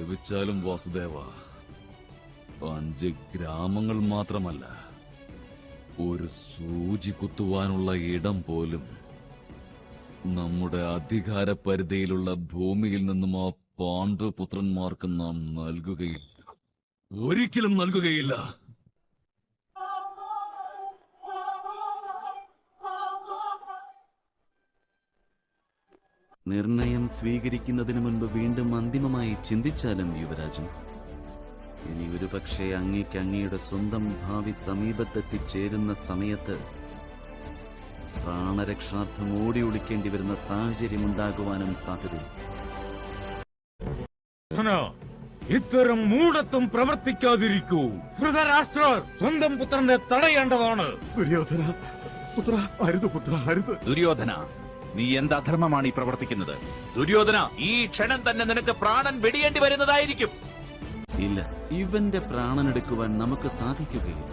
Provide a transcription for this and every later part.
ക്ഷമിച്ചാലും വാസുദേവ, 5 ഗ്രാമങ്ങൾ മാത്രമല്ല, ഒരു സൂചി കുത്തുവാനുള്ള ഇടം പോലും നമ്മുടെ അധികാര പരിധിയിലുള്ള ഭൂമിയിൽ നിന്നും ആ പാണ്ഡുപുത്രന്മാർക്ക് നാം നൽകുകയില്ല. ഒരിക്കലും നൽകുകയില്ല. നിർണയം സ്വീകരിക്കുന്നതിന് മുൻപ് വീണ്ടും അന്തിമമായി ചിന്തിച്ചാലും യുവരാജൻ, ഇനി ഒരു പക്ഷേ അങ്ങേക്ക് അങ്ങയുടെ സ്വന്തം ഭാവി സമീപത്തെത്തിച്ചേരുന്ന സമയത്ത് പ്രാണരക്ഷാർത്ഥം ഓടി ഒളിക്കേണ്ടി വരുന്ന സാഹചര്യം ഉണ്ടാകുവാനും സാധ്യത. ഇത്തരം മൂഢത്വം പ്രവർത്തിക്കാതിരിക്കൂ. ധൃതരാഷ്ട്രർ സ്വന്തം പുത്രനെ തടയേണ്ടതാണ്. ദുര്യോധന പുത്ര, അരുത് പുത്ര, അരുത്. ദുര്യോധന, നീ എന്ത് അധർമ്മമാണ് ഈ പ്രവർത്തിക്കുന്നത്? ദുര്യോധന, ഈ ക്ഷണം തന്നെ നിനക്ക് പ്രാണൻ വെടിയേണ്ടി വരുന്നതായിരിക്കും. ഇല്ല, ഇവന്റെ പ്രാണനെടുക്കുവാൻ നമുക്ക് സാധിക്കുകയില്ല.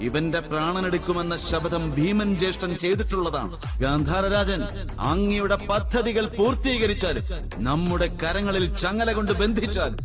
ഇവന്റെ പ്രാണനെടുക്കുമെന്ന ശപഥം ഭീമൻ ജ്യേഷ്ഠൻ ചെയ്തിട്ടുള്ളതാണ്. ഗാന്ധാരരാജൻ, അങ്ങയുടെ പദ്ധതികൾ പൂർത്തീകരിച്ചാലും, നമ്മുടെ കരങ്ങളിൽ ചങ്ങല കൊണ്ട് ബന്ധിച്ചാലും